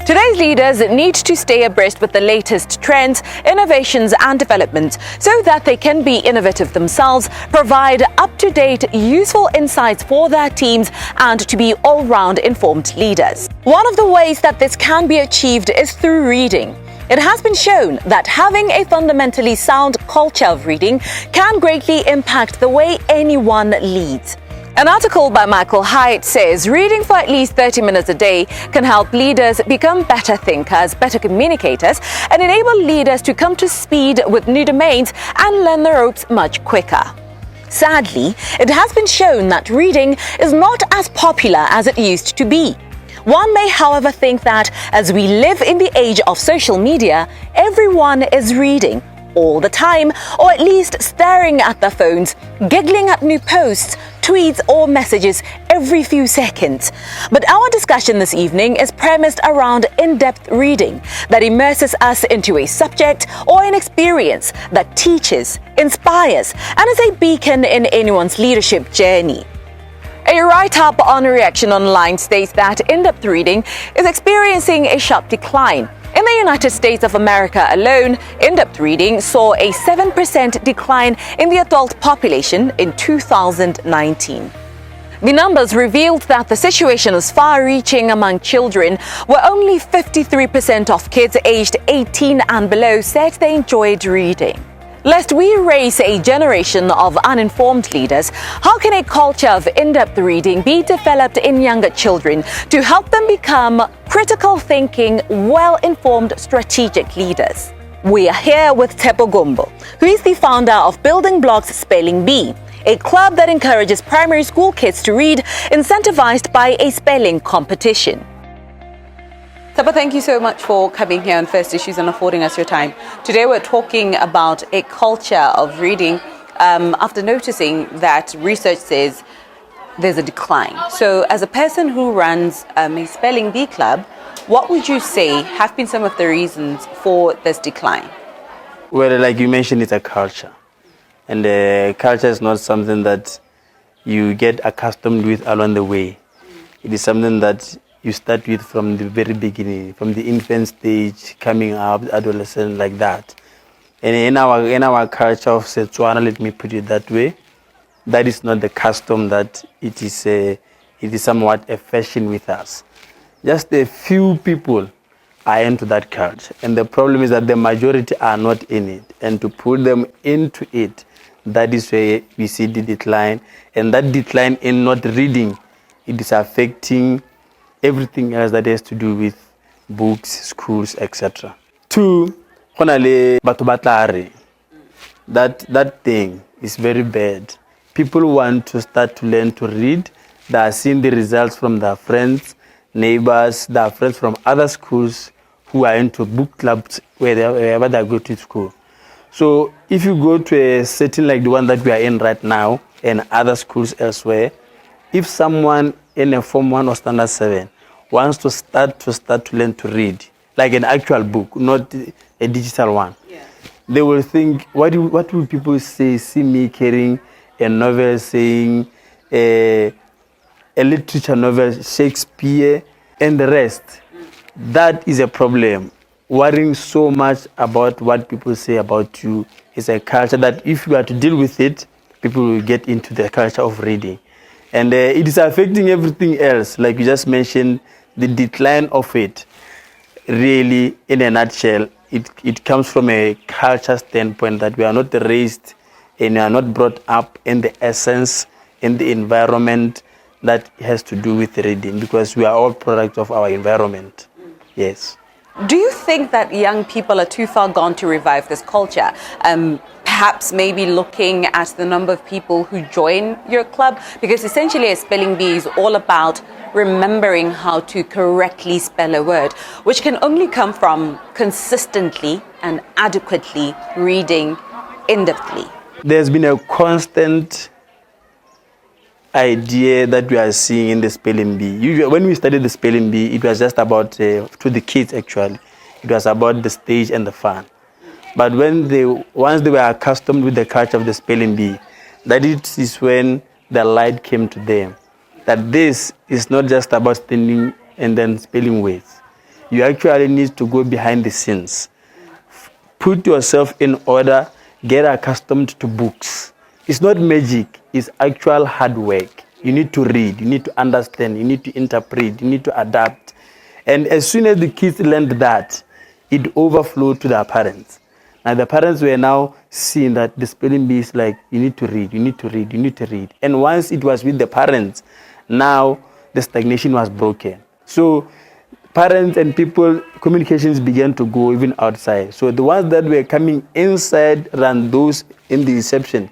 Today's leaders need to stay abreast with the latest trends, innovations and developments so that they can be innovative themselves, provide up-to-date, useful insights for their teams and to be all-round informed leaders. One of the ways that this can be achieved is through reading. It has been shown that having a fundamentally sound culture of reading can greatly impact the way anyone leads. An article by Michael Hyatt says reading for at least 30 minutes a day can help leaders become better thinkers, better communicators, and enable leaders to come to speed with new domains and learn the ropes much quicker. Sadly, it has been shown that reading is not as popular as it used to be. One may, however, think that as we live in the age of social media, everyone is reading all the time, or at least staring at their phones, giggling at new posts, tweets or messages every few seconds. But our discussion this evening is premised around in-depth reading that immerses us into a subject or an experience that teaches, inspires, and is a beacon in anyone's leadership journey. A write-up on Reaction Online states that in-depth reading is experiencing a sharp decline. In the United States of America alone, in-depth reading saw a 7% decline in the adult population in 2019. The numbers revealed that the situation is far-reaching among children, where only 53% of kids aged 18 and below said they enjoyed reading. Lest we raise a generation of uninformed leaders, how can a culture of in-depth reading be developed in younger children to help them become critical thinking, well-informed strategic leaders? We are here with Tshepo Gombo, who is the founder of Building Blocks Spelling Bee, a club that encourages primary school kids to read, incentivized by a spelling competition. Tshepo, thank you so much for coming here on First Issues and affording us your time. Today we're talking about a culture of reading after noticing that research says there's a decline. So as a person who runs a spelling bee club, what would you say have been some of the reasons for this decline? Well, like you mentioned, it's a culture. And culture is not something that you get accustomed with along the way. It is something that you start with from the very beginning, from the infant stage, coming up, adolescent, like that. And in our culture of Setswana, let me put it that way, that is not the custom. That it is somewhat a fashion with us. Just a few people are into that culture, and the problem is that the majority are not in it. And to put them into it, that is where we see the decline. And that decline in not reading, it is affecting everything else that has to do with books, schools, etc. Two, that thing is very bad. People want to start to learn to read. They are seeing the results from their friends, neighbors, their friends from other schools who are into book clubs wherever they go to school. So if you go to a setting like the one that we are in right now and other schools elsewhere, if someone in a Form 1 or Standard 7 wants to start to learn to read, like an actual book, not a digital one, they will think, what will people say, see me carrying a novel, saying a literature novel, Shakespeare, and the rest. That is a problem. Worrying so much about what people say about you is a culture that if you are to deal with it, people will get into the culture of reading. And it is affecting everything else. Like you just mentioned, the decline of it, really, in a nutshell, it comes from a culture standpoint that we are not raised and we are not brought up in the essence, in the environment that has to do with reading, because we are all products of our environment. Yes. Do you think that young people are too far gone to revive this culture? Perhaps maybe looking at the number of people who join your club, because essentially a spelling bee is all about remembering how to correctly spell a word, which can only come from consistently and adequately reading in-depthly. There's been a constant idea that we are seeing in the spelling bee. Usually, when we studied the spelling bee, it was just about, to the kids actually, it was about the stage and the fun. But once they were accustomed with the culture of the spelling bee, that it is when the light came to them, that this is not just about standing and then spelling words. You actually need to go behind the scenes. Put yourself in order, get accustomed to books. It's not magic, it's actual hard work. You need to read, you need to understand, you need to interpret, you need to adapt. And as soon as the kids learned that, it overflowed to their parents. Now the parents were now seeing that the spelling bee is like, you need to read, you need to read, you need to read. And once it was with the parents, now the stagnation was broken. So parents and people, communications began to go even outside. So the ones that were coming inside than those in the reception,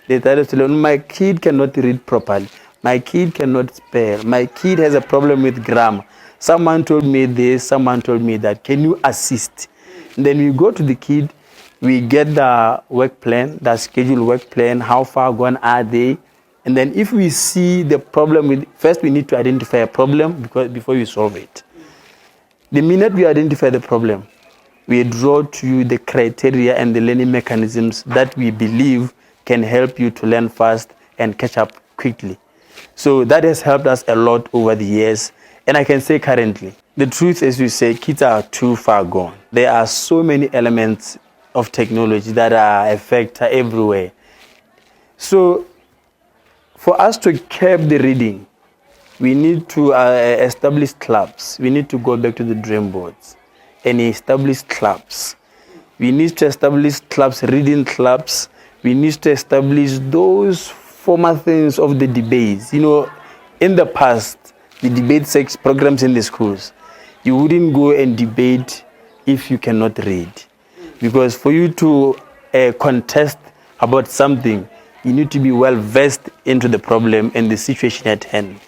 they started to learn, my kid cannot read properly. My kid cannot spell. My kid has a problem with grammar. Someone told me this, someone told me that. Can you assist? And then we go to the kid, we get the work plan, the scheduled work plan, how far gone are they? And then if we see the problem, first we need to identify a problem before we solve it. The minute we identify the problem, we draw to you the criteria and the learning mechanisms that we believe can help you to learn fast and catch up quickly. So that has helped us a lot over the years. And I can say currently, the truth is, we say kids are too far gone. There are so many elements of technology that are affected everywhere. So for us to curb the reading, we need to establish clubs. We need to go back to the dream boards and establish clubs. We need to establish clubs, reading clubs. We need to establish those former things of the debates. You know, in the past, the debate sex programs in the schools, you wouldn't go and debate if you cannot read. Because for you to contest about something, you need to be well versed into the problem and the situation at hand.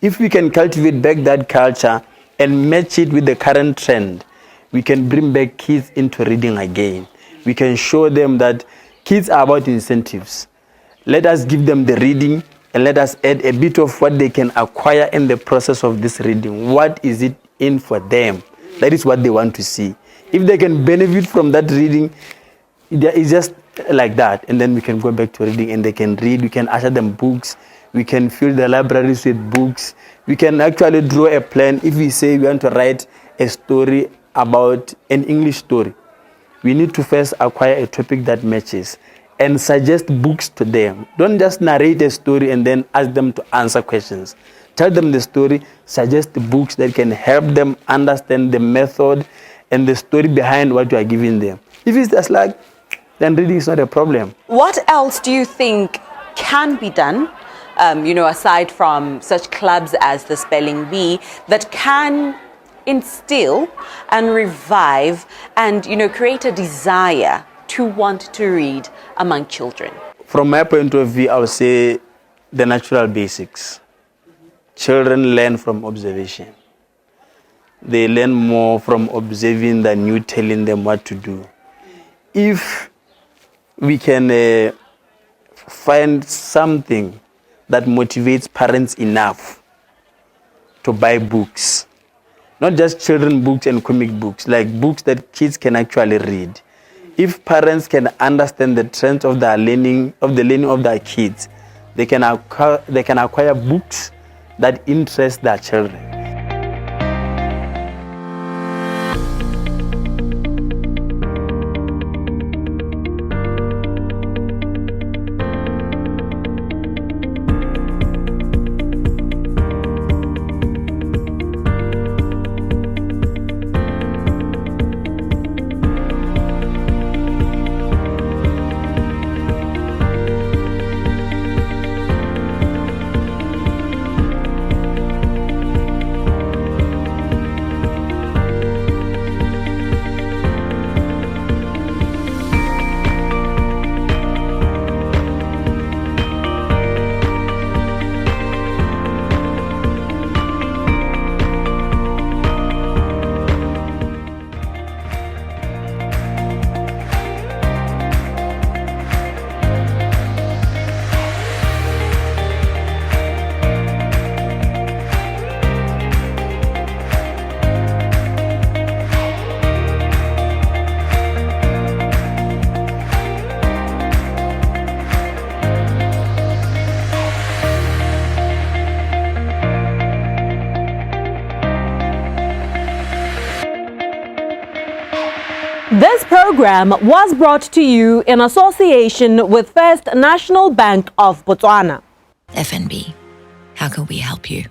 If we can cultivate back that culture and match it with the current trend, we can bring back kids into reading again. We can show them that kids are about incentives. Let us give them the reading and let us add a bit of what they can acquire in the process of this reading. What is it in for them? That is what they want to see. If they can benefit from that reading, it's just like that. And then we can go back to reading and they can read. We can usher them books. We can fill the libraries with books. We can actually draw a plan. If we say we want to write a story about an English story, we need to first acquire a topic that matches and suggest books to them. Don't just narrate a story and then ask them to answer questions. Tell them the story, suggest the books that can help them understand the method and the story behind what you are giving them. If it's just like, then reading is not a problem. What else do you think can be done, aside from such clubs as the Spelling Bee, that can instill and revive and, create a desire to want to read among children? From my point of view, I would say the natural basics. Children learn from observation. They learn more from observing than you telling them what to do. If we can find something that motivates parents enough to buy books, not just children books and comic books, like books that kids can actually read. If parents can understand the trends of the learning of their kids, they can acquire books that interest their children. This program was brought to you in association with First National Bank of Botswana. FNB, how can we help you?